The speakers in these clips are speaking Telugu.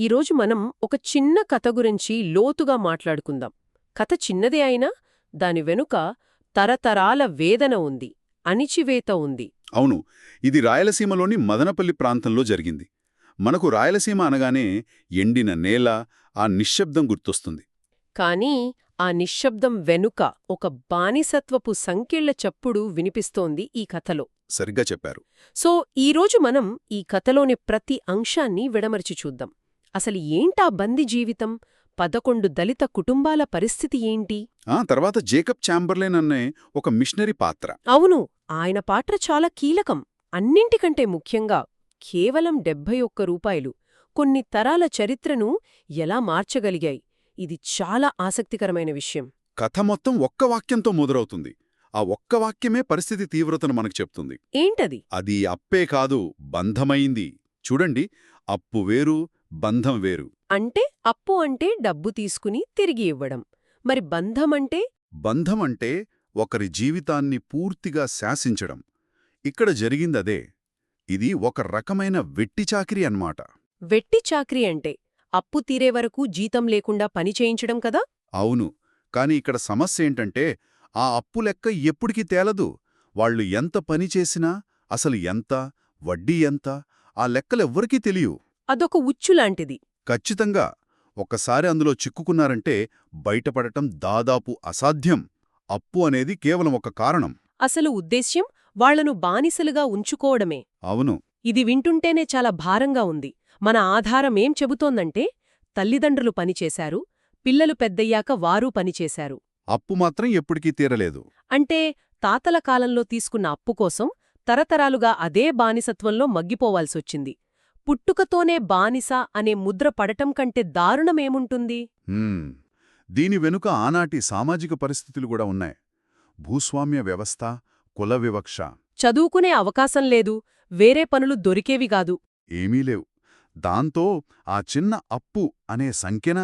ఈరోజు మనం ఒక చిన్న కథ గురించి లోతుగా మాట్లాడుకుందాం. కథ చిన్నదే అయినా దాని వెనుక తరతరాల వేదన ఉంది, అణిచివేత ఉంది. అవును, ఇది రాయలసీమలోని మదనపల్లి ప్రాంతంలో జరిగింది. మనకు రాయలసీమ అనగానే ఎండిన నేల, ఆ నిశ్శబ్దం గుర్తొస్తుంది. కానీ ఆ నిశ్శబ్దం వెనుక ఒక బానిసత్వపు సంకెళ్ల చప్పుడు వినిపిస్తోంది ఈ కథలో. సరిగ్గా చెప్పారు. సో ఈరోజు మనం ఈ కథలోని ప్రతి అంశాన్ని విడమర్చి చూద్దాం. అసలు ఏంటా బందీ జీవితం, 11 దళిత కుటుంబాల పరిస్థితి ఏంటి? తర్వాత జేకబ్ ఛాంబర్లెన్ అనే ఒక మిషనరీ పాత్ర. అవును, ఆయన పాత్ర చాలా కీలకం. అన్నింటికంటే ముఖ్యంగా కేవలం 71 రూపాయలు కొన్ని తరాల చరిత్రను ఎలా మార్చగలిగాయి. ఇది చాలా ఆసక్తికరమైన విషయం. కథ మొత్తం ఒక్క వాక్యంతో మొదలవుతుంది. ఆ ఒక్క వాక్యమే పరిస్థితి తీవ్రతను మనకు చెప్తుంది. ఏంటది? అది అప్పే కాదు, బంధమైంది. చూడండి, అప్పు వేరు, బంధం వేరు. అంటే అప్పు అంటే డబ్బు తీసుకుని తిరిగి ఇవ్వడం. మరి బంధమంటే? బంధం అంటే ఒకరి జీవితాన్ని పూర్తిగా శాసించడం. ఇక్కడ జరిగిందదే. ఇది ఒక రకమైన వెట్టిచాకిరీ అన్నమాట. వెట్టి చాక్రీ అంటే అప్పు తీరే వరకు జీతం లేకుండా పని చేయించడం కదా? అవును, కాని ఇక్కడ సమస్యేంటంటే ఆ అప్పు లెక్క ఎప్పుడికి తేలదు. వాళ్ళు ఎంత పని చేసినా అసలు ఎంత, వడ్డీ ఎంత, ఆ లెక్కలెవ్వరికీ తెలియవు. అదొక ఉచ్చులాంటిది. ఖచ్చితంగా. ఒక్కసారి అందులో చిక్కుకున్నారంటే బయటపడటం దాదాపు అసాధ్యం. అప్పు అనేది కేవలం ఒక కారణం. అసలు ఉద్దేశ్యం వాళ్లను బానిసలుగా ఉంచుకోవడమే. అవును. ఇది వింటుంటేనే చాలా భారంగా ఉంది. మన ఆధారమేం చెబుతోందంటే తల్లిదండ్రులు పనిచేశారు, పిల్లలు పెద్దయ్యాక వారూ పనిచేశారు. అప్పు మాత్రం ఎప్పటికీ తీరలేదు. అంటే తాతల కాలంలో తీసుకున్న అప్పు కోసం తరతరాలుగా అదే బానిసత్వంలో మగ్గిపోవాల్సొచ్చింది. పుట్టుకతోనే బానిస అనే ముద్ర పడటం కంటే దారుణమేముంటుంది? దీని వెనుక ఆనాటి సామాజిక పరిస్థితులు కూడా ఉన్నాయి. భూస్వామ్య వ్యవస్థ, కుల వివక్ష. చదువుకునే అవకాశం లేదు, వేరే పనులు దొరికేవిగాదు. ఏమీ లేవు. దాంతో ఆ చిన్న అప్పు అనే సంఖ్యన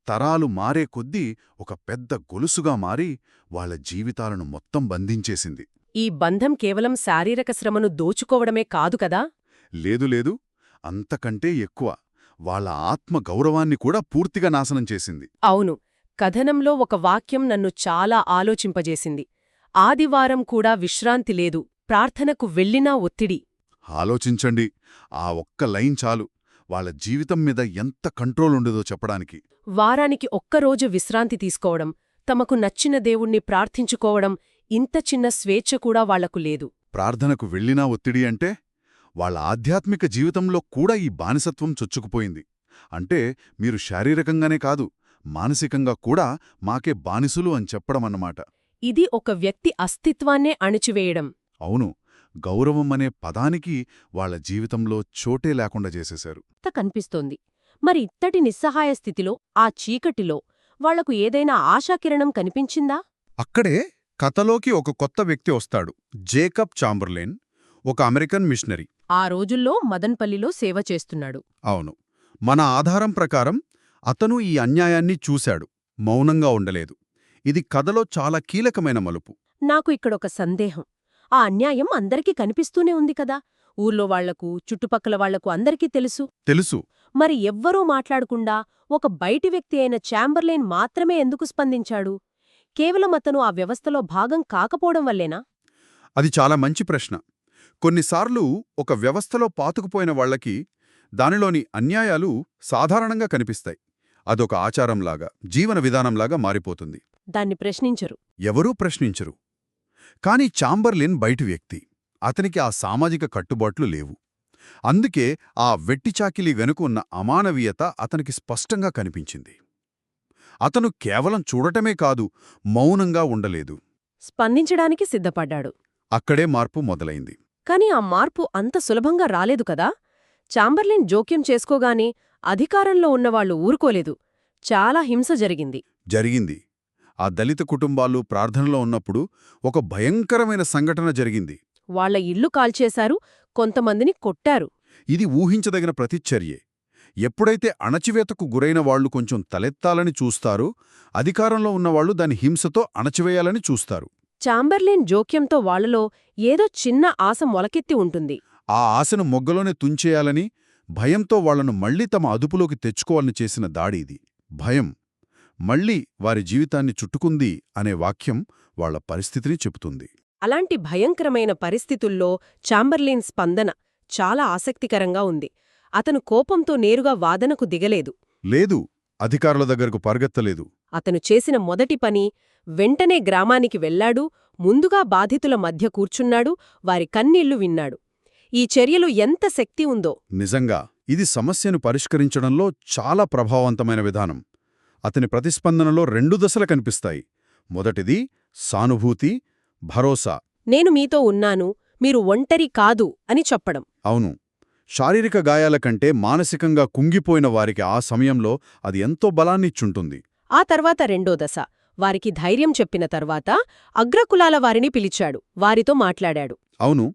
తరాలు మారే కొద్దీ ఒక పెద్ద గొలుసుగా మారి వాళ్ల జీవితాలను మొత్తం బంధించేసింది. ఈ బంధం కేవలం శారీరక శ్రమను దోచుకోవడమే కాదు కదా? లేదు, అంతకంటే ఎక్కువ. వాళ్ల ఆత్మ గౌరవాన్ని కూడా పూర్తిగా నాశనం చేసింది. అవును, కథనంలో ఒక వాక్యం నన్ను చాలా ఆలోచింపజేసింది. ఆదివారం కూడా విశ్రాంతి లేదు, ప్రార్థనకు వెళ్ళినా ఒత్తిడి. ఆలోచించండి, ఆ ఒక్క లైన్ చాలు వాళ్ల జీవితం మీద ఎంత కంట్రోల్ ఉండదో చెప్పడానికి. వారానికి ఒక్కరోజు విశ్రాంతి తీసుకోవడం, తమకు నచ్చిన దేవుణ్ణి ప్రార్థించుకోవడం, ఇంత చిన్న స్వేచ్ఛ కూడా వాళ్లకు లేదు. ప్రార్థనకు వెళ్ళినా ఒత్తిడి అంటే వాళ్ల ఆధ్యాత్మిక జీవితంలో కూడా ఈ బానిసత్వం చొచ్చుకుపోయింది. అంటే మీరు శారీరకంగానే కాదు, మానసికంగా కూడా మాకే బానిసులు అని చెప్పడమన్నమాట. ఇది ఒక వ్యక్తి అస్తిత్వాన్నే అణిచివేయడం. అవును, గౌరవం అనే పదానికి వాళ్ల జీవితంలో చోటే లేకుండా చేసేశారు. కనిపిస్తోంది. మరి ఇత్తటి నిస్సహాయ స్థితిలో, ఆ చీకటిలో వాళ్లకు ఏదైనా ఆశాకిరణం కనిపించిందా? అక్కడే కథలోకి ఒక కొత్త వ్యక్తి వస్తాడు. జేకబ్ ఛాంబర్లెన్, ఒక అమెరికన్ మిషనరీ. ఆ రోజుల్లో మదన్పల్లిలో సేవ చేస్తున్నాడు. అవును, మన ఆధారం ప్రకారం అతను ఈ అన్యాయాన్ని చూశాడు, మౌనంగా ఉండలేదు. ఇది కథలో చాలా కీలకమైన మలుపు. నాకు ఇక్కడొక సందేహం. ఆ అన్యాయం అందరికీ కనిపిస్తూనే ఉంది కదా? ఊర్లో వాళ్లకు, చుట్టుపక్కల వాళ్లకు అందరికీ తెలుసు. మరి ఎవ్వరూ మాట్లాడకుండా ఒక బయటి వ్యక్తి అయిన ఛాంబర్లెన్ మాత్రమే ఎందుకు స్పందించాడు? కేవలం అతను ఆ వ్యవస్థలో భాగం కాకపోవడం వల్లేనా? అది చాలా మంచి ప్రశ్న. కొన్నిసార్లు ఒక వ్యవస్థలో పాతుకుపోయిన వాళ్లకి దానిలోని అన్యాయాలు సాధారణంగా కనిపిస్తాయి. అదొక ఆచారంలాగా, జీవన విధానంలాగా మారిపోతుంది. దాన్ని ప్రశ్నించరు. ఎవరూ ప్రశ్నించరు. కాని ఛాంబర్లెన్ బయటి వ్యక్తి. అతనికి ఆ సామాజిక కట్టుబాట్లు లేవు. అందుకే ఆ వెట్టిచాకిలి వెనుక ఉన్న అమానవీయత అతనికి స్పష్టంగా కనిపించింది. అతను కేవలం చూడటమే కాదు, మౌనంగా ఉండలేదు. స్పందించడానికి సిద్ధపడ్డాడు. అక్కడే మార్పు మొదలైంది. కాని ఆ మార్పు అంత సులభంగా రాలేదు కదా? ఛాంబర్లెన్ జోక్యం చేసుకోగానే అధికారంలో ఉన్నవాళ్లు ఊరుకోలేదు. చాలా హింస జరిగింది. ఆ దళిత కుటుంబాలు ప్రార్థనలో ఉన్నప్పుడు ఒక భయంకరమైన సంఘటన జరిగింది. వాళ్ల ఇళ్లు కాల్చేశారు, కొంతమందిని కొట్టారు. ఇది ఊహించదగిన ప్రతిచర్యే. ఎప్పుడైతే అణచివేతకు గురైన వాళ్లు కొంచెం తలెత్తాలని చూస్తారో, అధికారంలో ఉన్నవాళ్లు దాని హింసతో అణచివేయాలని చూస్తారు. ఛాంబర్లెన్ జోక్యంతో వాళ్లలో ఏదో చిన్న ఆశ మొలకెత్తి ఉంటుంది. ఆ ఆశను మొగ్గలోనే తుంచేయాలని, భయంతో వాళ్లను మళ్లీ తమ అదుపులోకి తెచ్చుకోవాలని చేసిన దాడి ఇది. భయం మళ్లీ వారి జీవితాన్ని చుట్టుకుంది అనే వాక్యం వాళ్ల పరిస్థితిని చెబుతుంది. అలాంటి భయంకరమైన పరిస్థితుల్లో చాంబర్లిన్ స్పందన చాలా ఆసక్తికరంగా ఉంది. అతను కోపంతో నేరుగా వాదనకు దిగలేదు. లేదు, అధికారుల దగ్గరకు పరుగెత్తలేదు. అతను చేసిన మొదటి పని, వెంటనే గ్రామానికి వెళ్లాడు, ముందుగా బాధితుల మధ్య కూర్చున్నాడు, వారి కన్నీళ్లు విన్నాడు. ఈ చర్యలు ఎంత శక్తి ఉందో! నిజంగా ఇది సమస్యను పరిష్కరించడంలో చాలా ప్రభావవంతమైన విధానం. అతని ప్రతిస్పందనలో 2 దశలు కనిపిస్తాయి. మొదటిది సానుభూతి, భరోసా. నేను మీతో ఉన్నాను, మీరు ఒంటరి కాదు అని చెప్పడం. అవును, శారీరక గాయాల కంటే మానసికంగా కుంగిపోయిన వారికి ఆ సమయంలో అది ఎంతో బలాన్నిచ్చుంటుంది. ఆ తర్వాత రెండో దశ, వారికి ధైర్యం చెప్పిన తర్వాత అగ్రకులాల వారిని పిలిచాడు, వారితో మాట్లాడాడు. అవును,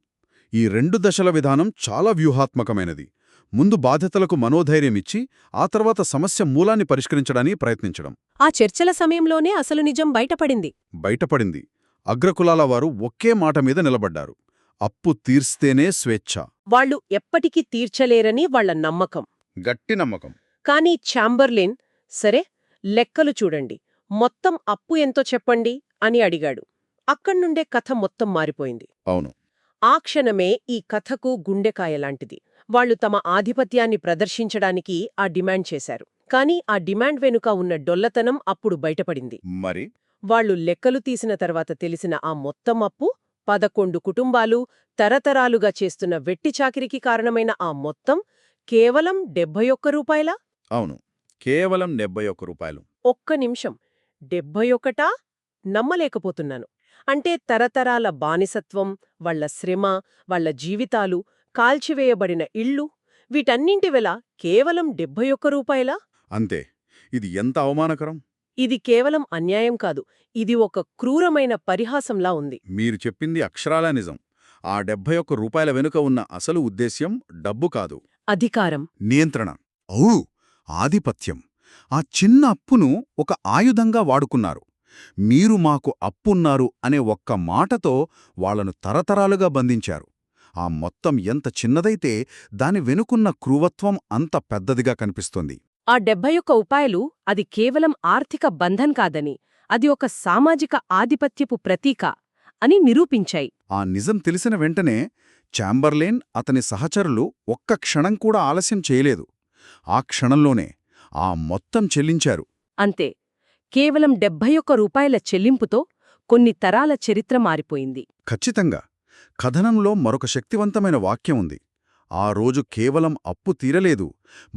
ఈ 2 దశల విధానం చాలా వ్యూహాత్మకమైనది. ముందు బాధితులకు మనోధైర్యమిచ్చి ఆ తర్వాత సమస్య మూలాన్ని పరిష్కరించడానికి ప్రయత్నించడం. ఆ చర్చల సమయంలోనే అసలు నిజం బయటపడింది. అగ్రకులాల వారు ఒకే మాట మీద నిలబడ్డారు: అప్పు తీర్స్తేనే స్వేచ్ఛ. వాళ్లు ఎప్పటికీ తీర్చలేరని వాళ్ల నమ్మకం. గట్టి నమ్మకం. కానీ చాంబర్లిన్, సరే లెక్కలు చూడండి, మొత్తం అప్పు ఎంతో చెప్పండి అని అడిగాడు. అక్కడ్నుండే కథ మొత్తం మారిపోయింది. అవును, ఆ క్షణమే ఈ కథకు గుండెకాయలాంటిది. వాళ్లు తమ ఆధిపత్యాన్ని ప్రదర్శించడానికి ఆ డిమాండ్ చేశారు. కానీ ఆ డిమాండ్ వెనుక ఉన్న డొల్లతనం అప్పుడు బయటపడింది. మరి వాళ్లు లెక్కలు తీసిన తర్వాత తెలిసిన ఆ మొత్తం అప్పు 11 కుటుంబాలు తరతరాలుగా చేస్తున్న వెట్టిచాకిరికి కారణమైన ఆ మొత్తం కేవలం 71 రూపాయలా? అవును, కేవలం 71 రూపాయలు. ఒక్క నిమిషం, 71? నమ్మలేకపోతున్నాను. అంటే తరతరాల బానిసత్వం, వాళ్ల శ్రమ, వాళ్ల జీవితాలు, కాల్చివేయబడిన ఇళ్ళు, వీటన్నింటి వెల కేవలం 71 రూపాయలా? అంతే. ఇది ఎంత అవమానకరం! ఇది కేవలం అన్యాయం కాదు, ఇది ఒక క్రూరమైన పరిహాసంలా ఉంది. మీరు చెప్పింది అక్షరాలా నిజం. ఆ 71 రూపాయల వెనుక ఉన్న అసలు ఉద్దేశ్యం డబ్బు కాదు, అధికారం, నియంత్రణ. ఆధిపత్యం. ఆ చిన్న అప్పును ఒక ఆయుధంగా వాడుకున్నారు. మీరు మాకు అప్పున్నారు అనే ఒక్క మాటతో వాళ్లను తరతరాలుగా బంధించారు. ఆ మొత్తం ఎంత చిన్నదైతే దాని వెనుకున్న క్రూరత్వం అంత పెద్దదిగా కనిపిస్తోంది. ఆ 71 రూపాయలు అది కేవలం ఆర్థిక బంధం కాదని, అది ఒక సామాజిక ఆధిపత్యపు ప్రతీక అని నిరూపించాయి. ఆ నిజం తెలిసిన వెంటనే చాంబర్లేన్, అతని సహచరులు ఒక్క క్షణం కూడా ఆలస్యం చేయలేదు. ఆ క్షణంలోనే ఆ మొత్తం చెల్లించారు. అంతే. కేవలం 71 రూపాయల చెల్లింపుతో కొన్ని తరాల చరిత్ర మారిపోయింది. ఖచ్చితంగా. కథనంలో మరొక శక్తివంతమైన వాక్యం ఉంది: ఆ రోజు కేవలం అప్పు తీరలేదు,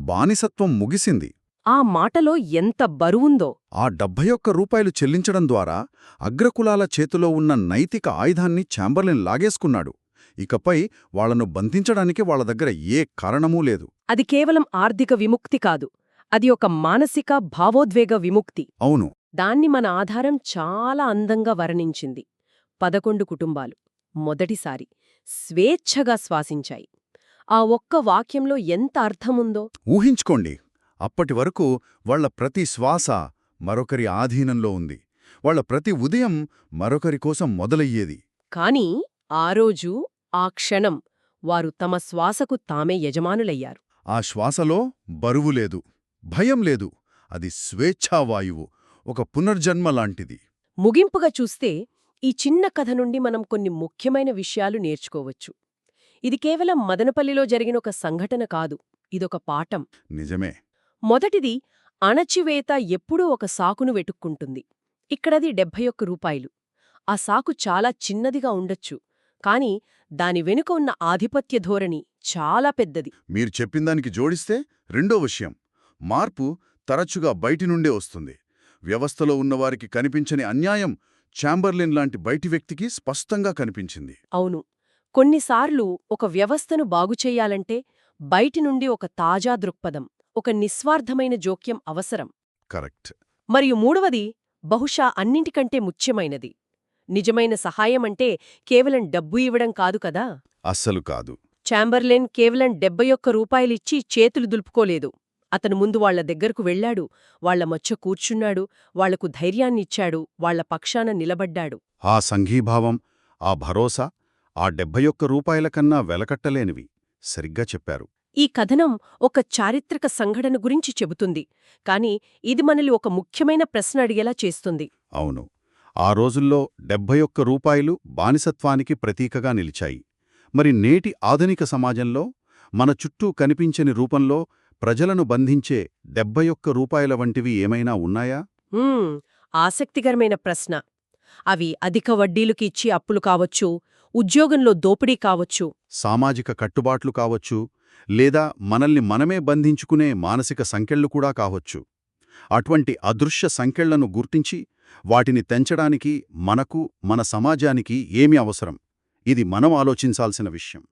బానిసత్వం ముగిసింది. ఆ మాటలో ఎంత బరువుందో! ఆ 71 రూపాయలు చెల్లించడం ద్వారా అగ్రకులాల చేతిలో ఉన్న నైతిక ఆయుధాన్ని చాంబర్లిన్ లాగేసుకున్నాడు. ఇకపై వాళ్లను బంధించడానికి వాళ్ల దగ్గర ఏ కారణమూ లేదు. అది కేవలం ఆర్థిక విముక్తి కాదు, అది ఒక మానసిక భావోద్వేగ విముక్తి. అవును. దాన్ని మన ఆధారం చాలా అందంగా వర్ణించింది. 11 కుటుంబాలు మొదటిసారి స్వేచ్ఛగా శ్వాసించాయి. ఆ ఒక్క వాక్యంలో ఎంత అర్థముందో ఊహించుకోండి. అప్పటివరకు వాళ్ల ప్రతి శ్వాస మరొకరి ఆధీనంలో ఉంది. వాళ్ల ప్రతి ఉదయం మరొకరి కోసం మొదలయ్యేది. కాని ఆ రోజు, ఆ క్షణం వారు తమ శ్వాసకు తామే యజమానులయ్యారు. ఆ శ్వాసలో బరువు లేదు, భయం లేదు. అది స్వేచ్ఛావాయువు, ఒక పునర్జన్మ లాంటిది. ముగింపుగా చూస్తే ఈ చిన్న కథ నుండి మనం కొన్ని ముఖ్యమైన విషయాలు నేర్చుకోవచ్చు. ఇది కేవలం మదనపల్లిలో జరిగిన ఒక సంఘటన కాదు, ఇదొక పాఠం. నిజమే. మొదటిది, అణచివేత ఎప్పుడూ ఒక సాకును వెతుక్కుంటుంది. ఇక్కడది 71 రూపాయలు. ఆ సాకు చాలా చిన్నదిగా ఉండొచ్చు, కాని దాని వెనుక ఉన్న ఆధిపత్య ధోరణి చాలా పెద్దది. మీరు చెప్పిందానికి జోడిస్తే రెండో విషయం, మార్పు తరచుగా బయటి నుండే వస్తుంది. వ్యవస్థలో ఉన్నవారికి కనిపించని అన్యాయం చాంబర్లిన్ లాంటి బయటి వ్యక్తికి స్పష్టంగా కనిపించింది. అవును, కొన్నిసార్లు ఒక వ్యవస్థను బాగుచెయ్యాలంటే బయటి నుండి ఒక తాజా దృక్పథం, ఒక నిస్వార్థమైన జోక్యం అవసరం. కరెక్ట్. మరియు మూడవది, బహుశా అన్నింటికంటే ముఖ్యమైనది, నిజమైన సహాయమంటే కేవలం డబ్బు ఇవ్వడం కాదు కదా. అస్సలు కాదు. చాంబర్లిన్ కేవలం 71 రూపాయలిచ్చి చేతులు దులుపుకోలేదు. అతను ముందు వాళ్ల దగ్గరకు వెళ్లాడు, వాళ్ల మధ్య కూర్చున్నాడు, వాళ్లకు ధైర్యాన్నిచ్చాడు, వాళ్ల పక్షాన నిలబడ్డాడు. ఆ సంఘీభావం, ఆ భరోసా ఆ 71 రూపాయల కన్నా వెలకట్టలేనివి. సరిగ్గా చెప్పారు. ఈ కథనం ఒక చారిత్రక సంఘటన గురించి చెబుతుంది కాని ఇది మనల్ని ఒక ముఖ్యమైన ప్రశ్న అడిగేలా చేస్తుంది. అవును. ఆ రోజుల్లో 71 రూపాయలు బానిసత్వానికి ప్రతీకగా నిలిచాయి. మరి నేటి ఆధునిక సమాజంలో మన చుట్టూ కనిపించని రూపంలో ప్రజలను బంధించే 71 రూపాయల వంటివి ఏమైనా ఉన్నాయా? హ్మ్, ఆసక్తికరమైన ప్రశ్న. అవి అధిక వడ్డీలకు ఇచ్చి అప్పులు కావచ్చు, ఉద్యోగంలో దోపిడీ కావచ్చు. సామాజిక కట్టుబాట్లు కావచ్చు, లేదా మనల్ని మనమే బంధించుకునే మానసిక సంకెళ్ళు కూడా కావచ్చు. అటువంటి అదృశ్య సంకెళ్లను గుర్తించి వాటిని తెంచడానికి మనకు, మన సమాజానికి ఏమి అవసరం? ఇది మనం ఆలోచించాల్సిన విషయం.